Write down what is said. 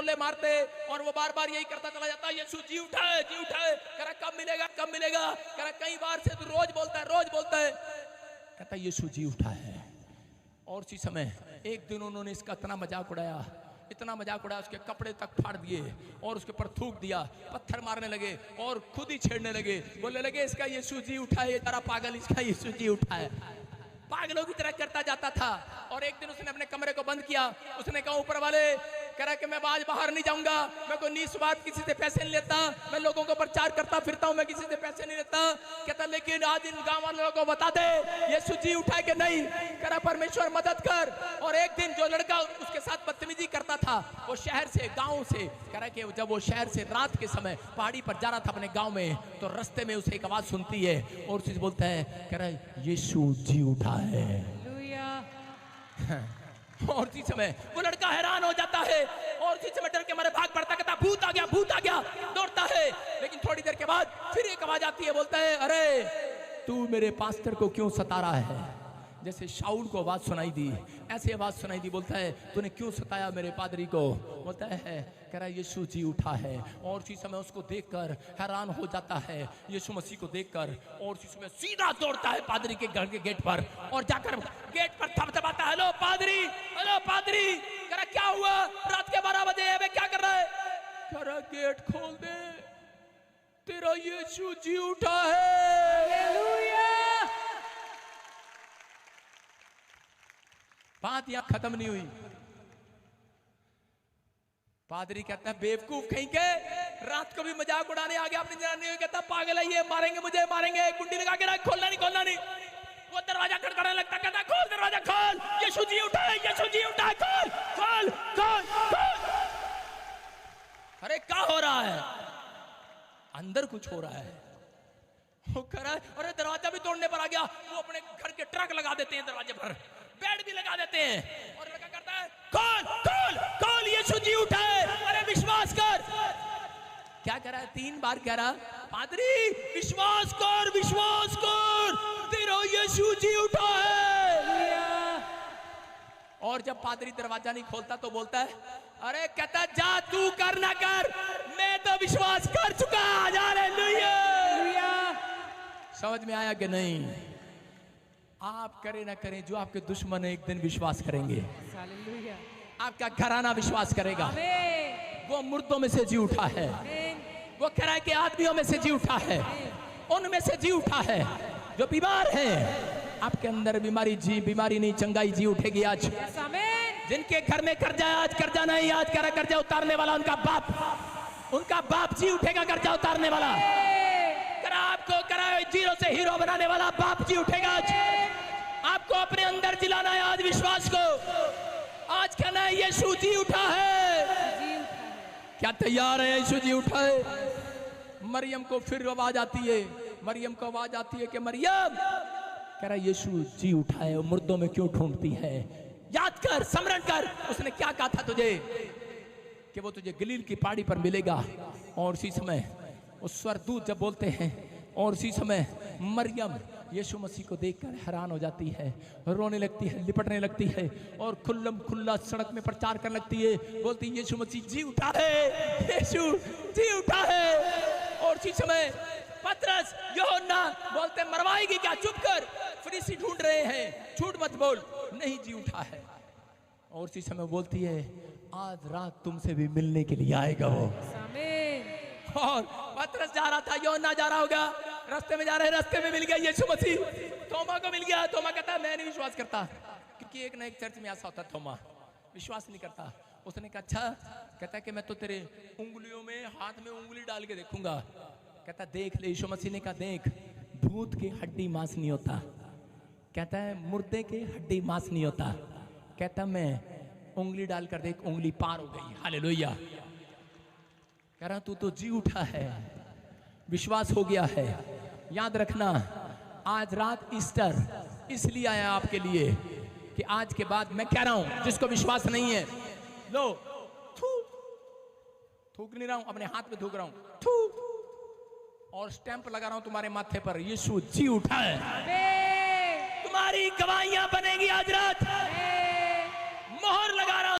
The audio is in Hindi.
टोले मारते और वो बार बार यही करता चला जाता, यीशु जी उठा है, जी उठा है। कह रहा कब मिलेगा, कब मिलेगा। कह रहा कई बार से तू रोज बोलता है, रोज बोलता है। कहता यीशु जी उठा है। और उसी समय एक दिन उन्होंने इसका इतना मजाक उड़ाया, इतना मजाक उड़ाया, उसके कपड़े तक फाड़ दिए और उसके ऊपर थूक दिया, पत्थर मारने लगे और खुद ही छेड़ने लगे। बोलने लगे इसका यीशु जी उठा है, ये तेरा पागल, इसका यीशु जी उठा है। पागलों की तरह करता जाता था। और एक दिन उसने अपने कमरे को बंद किया। उसने कहा ऊपर वाले, कह रहा कि मैं आज बाहर नहीं जाऊंगा, मैं कोई निस्वार्थ किसी से पैसे नहीं लेता, मैं लोगों को प्रचार करता फिरता हूं, मैं किसी से पैसे नहीं लेता। कहता लेकिन आज इन गांव वालों को बता दे यीशु जी उठा है कि नहीं। कह रहा परमेश्वर मदद कर। और एक दिन जो लड़का उसके साथ बदतमीजी करता था, वो शहर से, गाँव से, कह रहा कि जब वो शहर से रात के समय पहाड़ी पर जा रहा था अपने गाँव में, तो रास्ते में उसे एक आवाज सुनती है और उसे बोलता है, कह रहा है यीशु जी उठा है। और उसी समय वो लड़का हैरान हो जाता है और उसी समय डर के मारे भाग पड़ता, कहता भूत आ गया, भूत आ गया, दौड़ता है। लेकिन थोड़ी देर के बाद फिर एक आवाज आती है, बोलता है अरे तू मेरे पास्टर को क्यों सता रहा है। जैसे शाऊल को आवाज सुनाई दी, ऐसे आवाज सुनाई दी। बोलता है तूने क्यों सताया मेरे पादरी को। बोलता है, कह रहा यीशु जी उठा है। और उसी समय उसको देखकर हैरान हो जाता है, यीशु मसीह को देखकर। और उसी समय सीधा दौड़ता है पादरी के घर के गेट पर और जाकर गेट पर थपथपाता है, हेलो पादरी, हेलो पादरी। कह रहा क्या हुआ, रात के 12 बजे है, क्या कर रहा है। कह रहा गेट खोल दे, तेरा यीशु जी उठा है। बात यहां खत्म नहीं हुई। पादरी कहता है बेवकूफ कहीं के, रात को भी मजाक उड़ाने आ गया अपनी जनानी। कहता पागल है ये, मारेंगे मुझे, मारेंगे। कुंडी लगा के रख, खोलना नहीं, खोलना नहीं। वो दरवाजा खड़खड़ाने लगता, कहता खोल दरवाजा, खोल, यीशु जी उठा है, यीशु जी उठा है, खोल खोल खोल खोल। अरे क्या हो रहा है, अंदर कुछ हो रहा है। वो कह रहा है अरे दरवाजा भी तोड़ने पर आ गया। वो अपने घर के ट्रक लगा देते हैं दरवाजे पर, बेड भी लगा देते हैं और लड़का करता है खोल खोल खोल, यीशु जी उठा है, अरे विश्वास कर। क्या कह रहा है, 3 बार कह रहा, पादरी विश्वास कर, विश्वास कर, तेरा यीशु जी उठा है। और जब पादरी दरवाजा नहीं खोलता तो बोलता है, अरे कहता जा तू कर ना कर, मैं तो विश्वास कर चुका। हालेलुया। समझ में आया कि नहीं। आप करें ना करें, जो आपके दुश्मन है एक दिन विश्वास करेंगे। आपका घराना विश्वास करेगा। वो मुर्दों में से जी उठा है, वो कह रहा है कि आदमियों में से जी उठा है, उनमें से जी उठा है। जो बीमार हैं, आपके अंदर बीमारी नहीं, चंगाई जी उठेगी आज। जिनके घर में कर्जा है, आज कर्जा नहीं, आज कर्जा उतारने वाला उनका बाप जी उठेगा, कर्जा उतारने वाला। आपको कराए जीरो से हीरो बनाने वाला बाप जी उठेगा आज। आपको अपने अंदर जिलाना है आज विश्वास को। आज कहना है यीशु जी उठा है। क्या तैयार है, यीशु जी उठा है। मरियम को फिर आवाज आती है, मरियम को आवाज आती है कि मरियम, कह रहा यीशु जी उठा है, मुर्दों में क्यों ढूंढती है। याद कर, स्मरण कर, उसने क्या कहा था तुझे कि वो तुझे गलील की पहाड़ी पर मिलेगा। और उसी समय उस स्वर्गदूत जब बोलते हैं, और उसी समय मरियम यीशु मसीह को देखकर हैरान हो जाती है, रोने लगती है, लिपटने लगती है और खुल्लम खुल्ला सड़क में प्रचार करने लगती है। बोलती यीशु मसीह जी उठा है, यीशु जी उठा है। और उसी समय पतरस, यूहन्ना बोलते मरवाएगी क्या, चुप कर, फरीसी ढूंढ रहे हैं, झूठ मत बोल, नहीं जी उठा है। और उसी समय बोलती है आज रात तुमसे भी मिलने के लिए आएगा वो। और पतरस जा रहा था, यूहन्ना जा रहा होगा, रास्ते में जा रहे, रास्ते में मिल गया यीशु मसीह। थोमा को मिल गया। थोमा कहता है मैं नहीं विश्वास करता, क्योंकि एक ना एक चर्च में ऐसा होता है, थोमा विश्वास नहीं करता। उसने कहा अच्छा, कहता कि मैं तो तेरे उंगलियों में, हाथ में उंगली डाल के देखूंगा। कहता देख ले। यीशु मसीह ने कहा देख, भूत की हड्डी मांस नहीं होता, कहता है मुर्दे के हड्डी मांस नहीं होता। कहता मैं उंगली डालकर देख, उंगली पार हो गई। हालेलुया। कह रहा तू तो जी उठा है, विश्वास हो गया है। याद रखना आज रात ईस्टर इसलिए आया आपके लिए कि आज के बाद मैं कह रहा हूं जिसको विश्वास नहीं है, लो थूक नहीं रहा हूं, अपने हाथ में थूक रहा हूं, थू, और स्टैंप लगा रहा हूं तुम्हारे माथे पर, यीशु जी उठा है। तुम्हारी गवाहियां बनेगी आज रात, मोहर लगा रहा हूं।